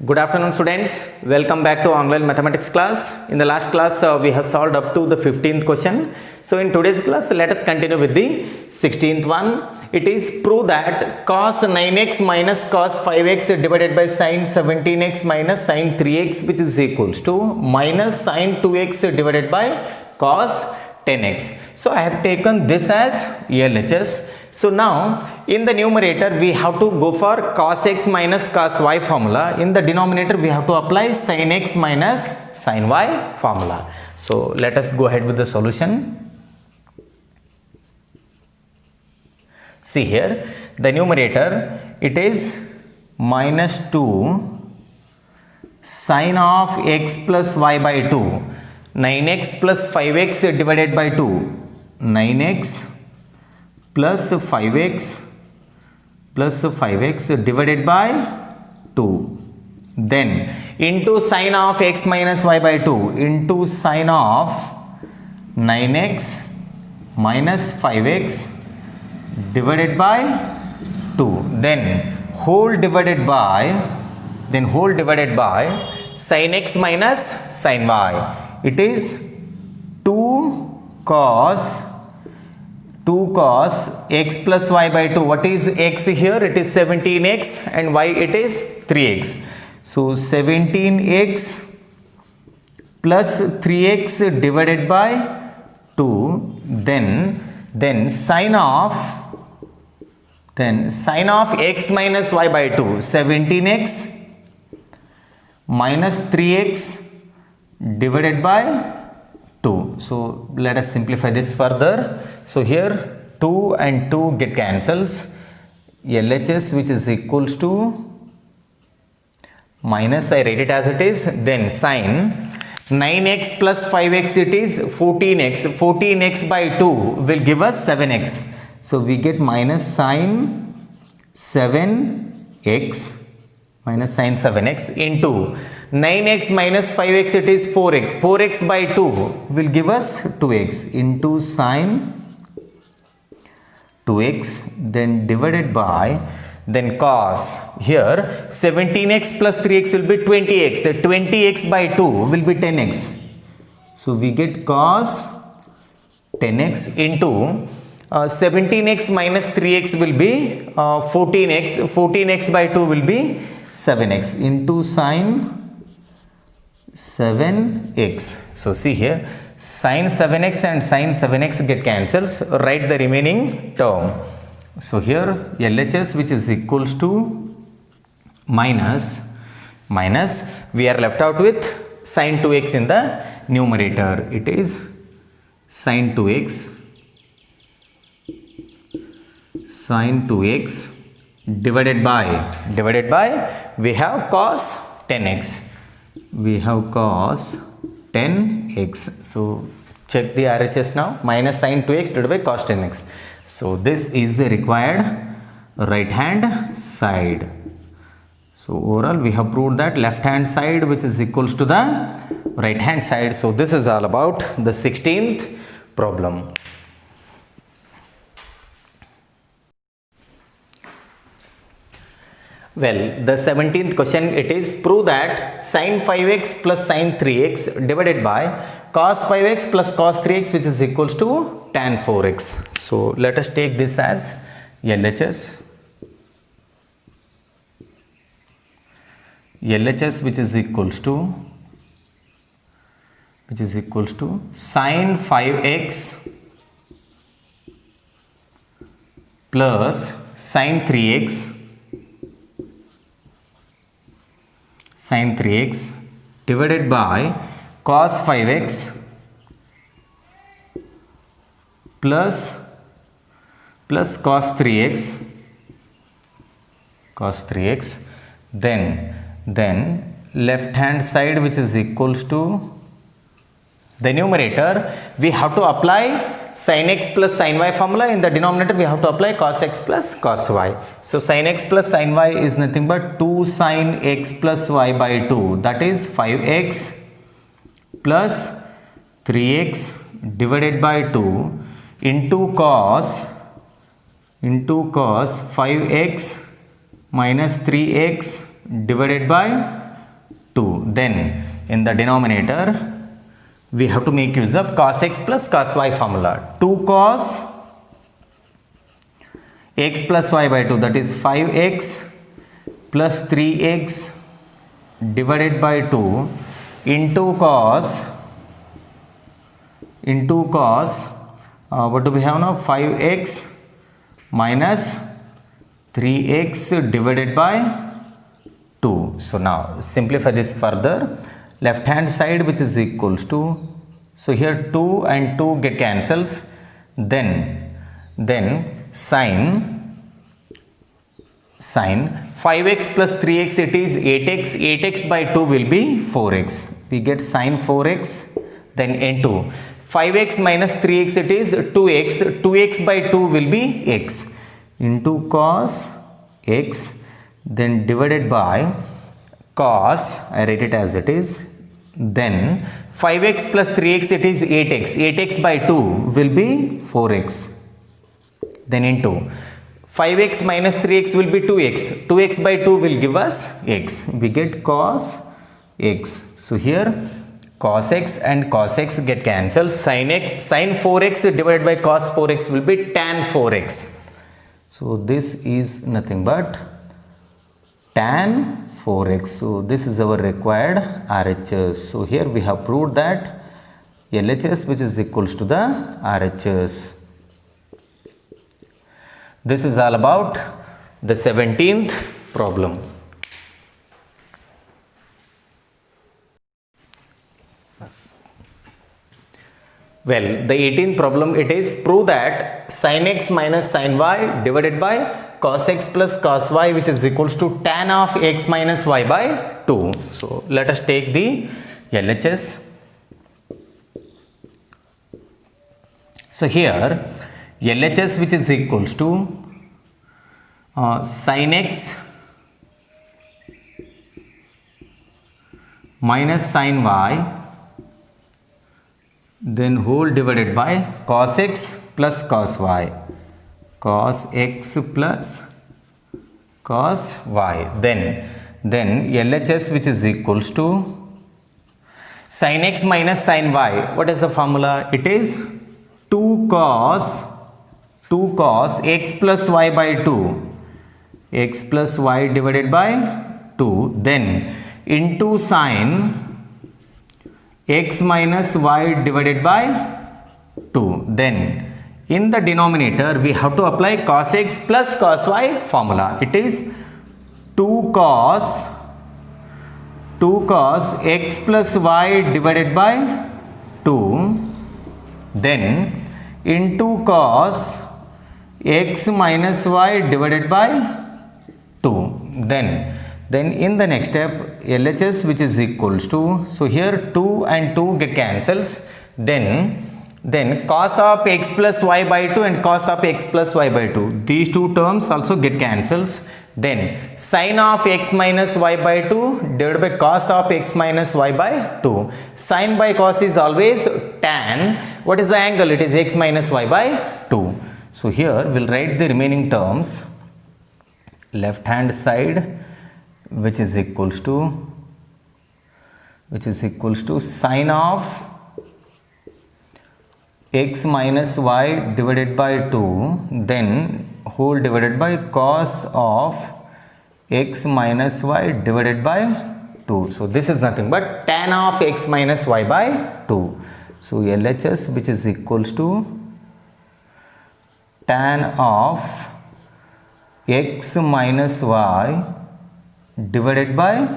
Good afternoon students, welcome back to online mathematics class. In the last class we have solved up to the 15th question. So in today's class let us continue with the 16th one. It is prove that cos 9x minus cos 5x divided by sin 17x minus sin 3x which is equals to minus sin 2x divided by cos 10x. So I have taken this as LHS. So now in the numerator we have to go for cos x minus cos y formula. In the denominator we have to apply sin x minus sin y formula. So let us go ahead with the solution. See here, the numerator it is minus 2 sin of x plus y by 2, 9x plus 5x divided by 2, 9x plus 5x divided by 2, then into sin of x minus y by 2 into sin of 9x minus 5x divided by 2, then whole divided by sin x minus sin y. It is 2 cos x plus y by 2. What is x here? It is 17x and y it is 3x. So 17x plus 3x divided by 2, then sin of x minus y by 2, 17x minus 3x divided by 2. So let us simplify this further. So here 2 and 2 get cancels. LHS which is equals to minus, I write it as it is, then sin 9x plus 5x it is 14x. 14x by 2 will give us 7x. So we get minus sin 7x into 9x minus 5x it is 4x. 4x by 2 will give us 2x into sin 2x, then divided by, then cos. Here 17x plus 3x will be 20x. 20x by 2 will be 10x. So we get cos 10x into 17x minus 3x will be 14x. 14x by 2 will be 7x into sin 7x. So see here, sin 7x and sin 7x get cancels. Write the remaining term. So here LHS which is equals to minus, we are left out with sin 2x in the numerator. It is sin 2x divided by we have cos 10x. We have cos 10x. So check the RHS now. Minus sin 2x divided by cos 10x. So this is the required right hand side. So overall we have proved that left hand side which is equals to the right hand side. So this is all about the 16th problem. Well, the 17th question, it is prove that sin 5x plus sin 3x divided by cos 5x plus cos 3x which is equals to tan 4x. So let us take this as LHS. LHS which is equals to sin 5x plus sin 3x divided by cos 5x plus cos 3x, then left hand side which is equals to the numerator we have to apply sin x plus sin y formula. In the denominator we have to apply cos x plus cos y. So sin x plus sin y is nothing but 2 sin x plus y by 2, that is 5x plus 3x divided by 2 into cos 5x minus 3x divided by 2. Then in the denominator we have to make use of cos x plus cos y formula. 2 cos x plus y by 2, that is 5x plus 3x divided by 2 into cos what do we have now? 5x minus 3x divided by 2. So now simplify this further. Left hand side, which is equals to, so here 2 and 2 get cancels, then sin 5x plus 3x, it is 8x, 8x by 2 will be 4x, we get sin 4x, then into 5x minus 3x, it is 2x, 2x by 2 will be x, into cos x, then divided by cos, I write it as it is, then 5x plus 3x, it is 8x, 8x by 2 will be 4x, then into 5x minus 3x will be 2x, 2x by 2 will give us x, we get cos x. So here cos x and cos x get cancelled, sin 4x divided by cos 4x will be tan 4x. So this is nothing but tan 4x. So this is our required RHS. So here we have proved that LHS, which is equals to the RHS. This is all about the 17th problem. Well, the 18th problem, it is prove that sin x minus sin y divided by cos x plus cos y, which is equals to tan of x minus y by 2. So let us take the LHS. So here LHS, which is equals to sin x minus sin y, then whole divided by cos x plus cos y, cos x plus cos y, then LHS, which is equals to sin x minus sin y. What is the formula? It is 2 cos x plus y by 2, x plus y divided by 2, then into sin x minus y divided by 2, then in the denominator we have to apply cos x plus cos y formula. It is 2 cos x plus y divided by 2, then into cos x minus y divided by 2, then in the next step LHS, which is equals to, so here 2 and 2 get cancels, then cos of x plus y by 2 and cos of x plus y by 2, these two terms also get cancels, then sin of x minus y by 2 divided by cos of x minus y by 2, sin by cos is always tan, what is the angle? It is x minus y by 2. So here we'll write the remaining terms, left hand side, which is equals to sin of x minus y divided by 2, then whole divided by cos of x minus y divided by 2. So this is nothing but tan of x minus y by 2. So LHS, which is equals to tan of x minus y divided by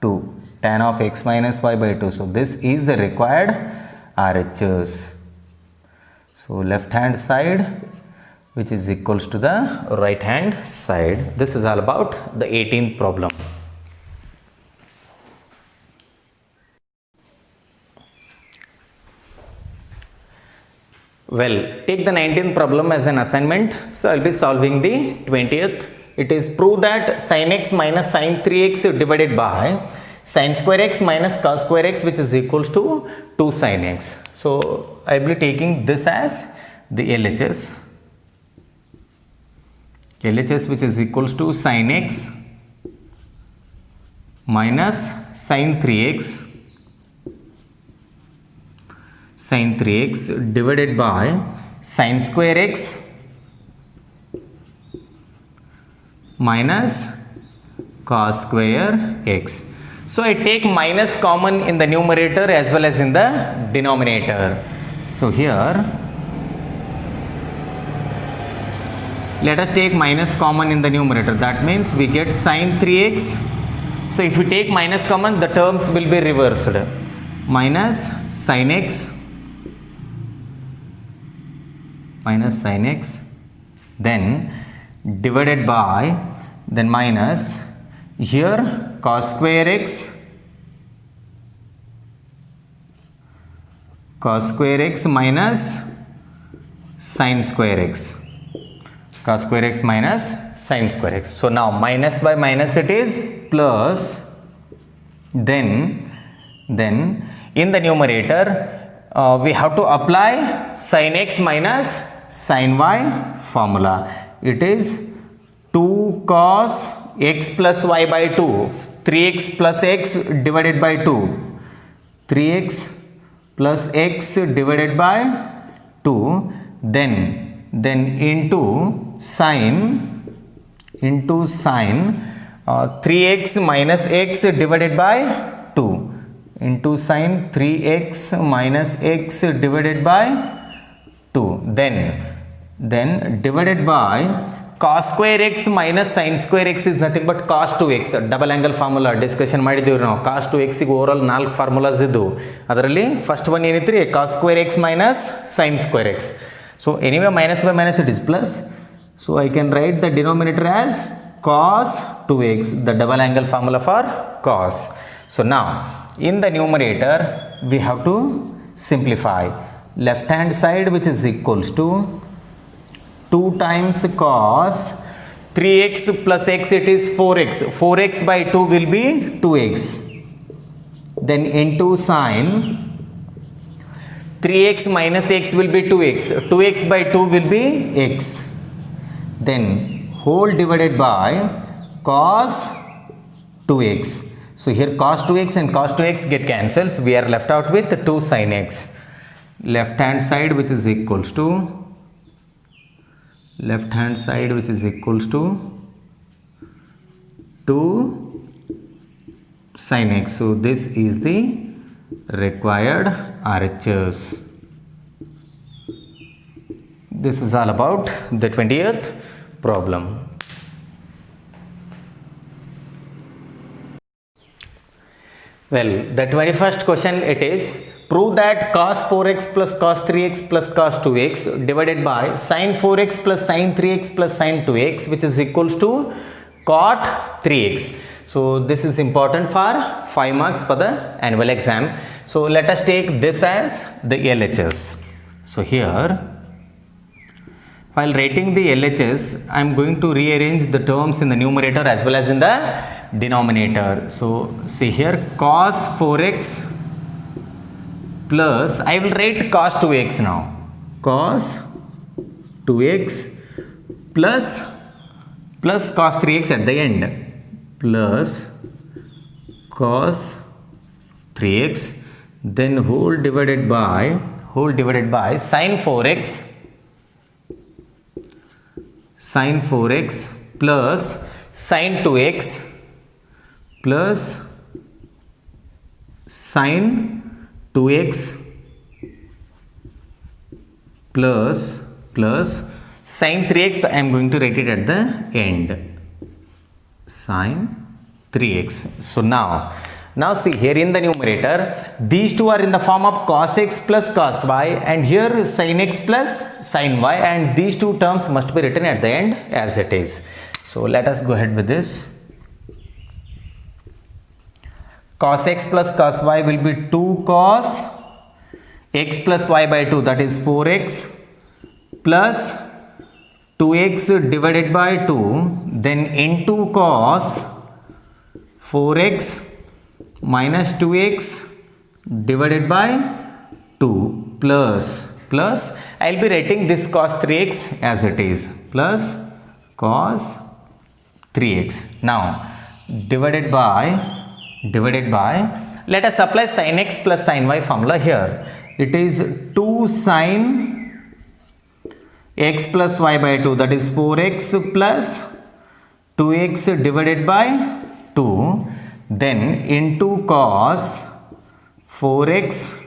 2, tan of x minus y by 2. So this is the required RHS. So left hand side, which is equals to the right hand side. This is all about the 18th problem. Well, take the 19th problem as an assignment. So I'll be solving the 20th. It is prove that sin x minus sin 3x divided by sin square x minus cos square x, which is equals to 2 sin x. So I will be taking this as the LHS. LHS, which is equals to sin x minus sin 3x divided by sin square x minus cos square x. So I take minus common in the numerator as well as in the denominator. So here let us take minus common in the numerator. That means we get sin 3x. So if we take minus common, the terms will be reversed. Minus sin x then divided by, then minus here cos square x minus sin square x. Cos square x minus sin square x. So now minus by minus it is plus. Then in the numerator we have to apply sin x minus sin y formula. It is 2 cos x plus y by 2, 3x plus x divided by 2, 3x plus x divided by 2, then into sin 3x minus x divided by 2, into sin 3x minus x divided by 2, then divided by cos square x minus sin square x is nothing but cos 2x. Double angle formula discussion ಮಾಡಿದ್ದೀವಿ ನಾವು. cos 2x ಗೆ over all 4 formulas ಇದ್ದು, ಅದರಲ್ಲಿ first one ಏನಿತ್ತು cos square x minus sin square x. So anyway minus by minus it is plus. So I can write the denominator as cos 2x, the double angle formula for cos. So now in the numerator we have to simplify. Left hand side, which is equals to 2 times cos 3x plus x, it is 4x. 4x by 2 will be 2x. Then into sin 3x minus x will be 2x. 2x by 2 will be x. Then whole divided by cos 2x. So here cos 2x and cos 2x get cancelled. So we are left out with 2 sin x. Left hand side, which is equals to 2 sin x. So this is the required RHS. This is all about the 20th problem. Well, the 21st question it is, prove that cos 4x plus cos 3x plus cos 2x divided by sin 4x plus sin 3x plus sin 2x, which is equals to cot 3x. So this is important for 5 marks for the annual exam. So let us take this as the LHS. So here, while writing the LHS, I am going to rearrange the terms in the numerator as well as in the denominator. So see here, cos 4x plus, I will write cos 2x now, cos 2x plus cos 3x at the end, plus cos 3x, then whole divided by sin 4x plus sin 2x plus sin 2x plus sin 3x. I am going to write it at the end, sin 3x. So now see here in the numerator, these two are in the form of cos x plus cos y, and here sin x plus sin y, and these two terms must be written at the end as it is. So let us go ahead with this. Cos x plus cos y will be 2 cos x plus y by 2, that is 4x, plus 2x divided by 2, then into cos 4x minus 2x divided by 2, plus I will be writing this cos 3x as it is, plus cos 3x. Now divided by divided by, let us apply sin x plus sin y formula here. It is 2 sin x plus y by 2, that is 4x plus 2x divided by 2, then into cos 4x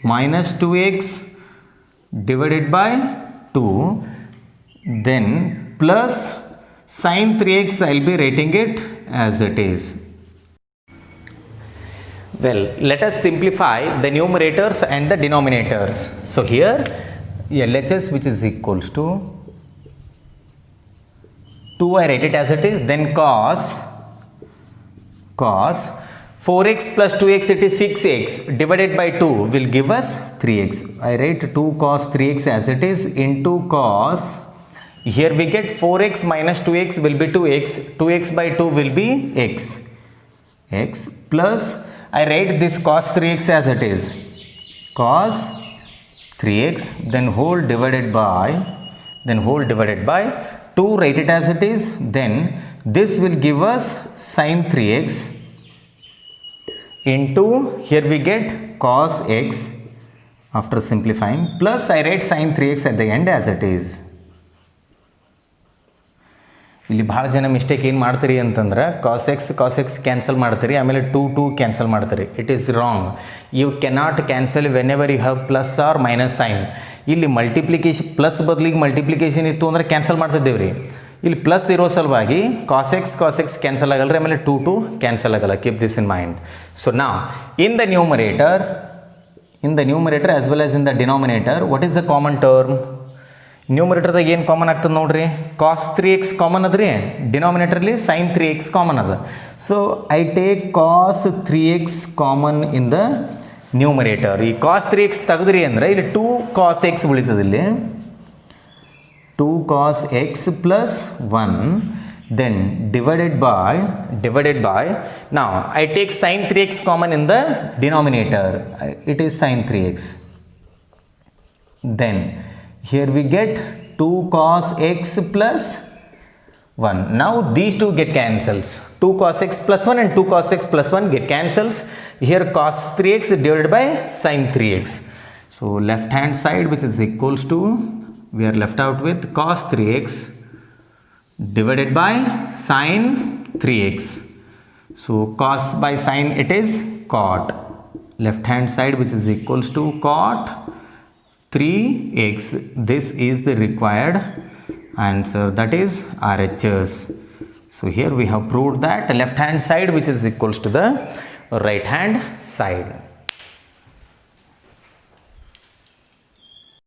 minus 2x divided by 2, then plus sin 3x, I will be writing it as it is. Well, let us simplify the numerators and the denominators. So here LHS, which is equals to 2, I write it as it is, then cos 4x plus 2x, it is 6x divided by 2 will give us 3x. I write 2 cos 3x as it is into cos, here we get 4x minus 2x will be 2x, 2x by 2 will be x plus, I write this cos 3x as it is, cos 3x, then whole divided by 2, write it as it is, then this will give us sin 3x into, here we get cos x after simplifying, plus I write sin 3x at the end as it is. ಇಲ್ಲಿ ಭಾಳ ಜನ mistake ಏನು ಮಾಡ್ತೀರಿ ಅಂತಂದ್ರೆ cos x cancel ಮಾಡ್ತೀರಿ, ಆಮೇಲೆ 2 cancel ಮಾಡ್ತೀರಿ. It is wrong. You cannot cancel whenever you have plus or minus sign. ಇಲ್ಲಿ ಮಲ್ಟಿಪ್ಲಿಕೇಶನ್ ಪ್ಲಸ್ ಬದಲಿಗೆ ಮಲ್ಟಿಪ್ಲಿಕೇಶನ್ ಇತ್ತು ಅಂದ್ರೆ ಕ್ಯಾನ್ಸಲ್ ಮಾಡ್ತಿದ್ದೇವೆ ರೀ. ಇಲ್ಲಿ ಪ್ಲಸ್ ಇರೋ ಸಲುವಾಗಿ ಕಾಸ್ ಎಕ್ಸ್ ಕ್ಯಾನ್ಸಲ್ ಆಗಲ್ಲ ರೀ, ಆಮೇಲೆ 2 ಕ್ಯಾನ್ಸಲ್ ಆಗಲ್ಲ. Keep this in mind. So ನಾವು in the numerator as well as in the denominator, what is the common term? ನ್ಯೂಮರೇಟರ್ದಾಗ ಏನು ಕಾಮನ್ ಆಗ್ತದೆ ನೋಡ್ರಿ, ಕಾಸ್ 3x ಕಾಮನ್ ಅದ ರೀ, ಡಿನಾಮಿನೇಟರ್ಲಿ ಸೈನ್ 3x ಕಾಮನ್ ಅದ. So I take cos 3x common in the numerator. ಈ ಕಾಸ್ 3x ತೆಗೆದ್ರಿ ಅಂದರೆ ಇಲ್ಲಿ 2 cos x ಉಳಿತದೆ. ಇಲ್ಲಿ 2 cos x plus 1 then divided by now I take sin 3x common in the denominator, it is sin 3x, then here we get 2 cos x plus 1. Now these two get cancels, 2 cos x plus 1 and 2 cos x plus 1 get cancels. Here cos 3x divided by sin 3x. So left hand side, which is equals to, we are left out with cos 3x divided by sin 3x. So cos by sin, it is cot. Left hand side, which is equals to cot 3x. This is the required answer, that is RHS. So here we have proved that left hand side which is equals to the right hand side.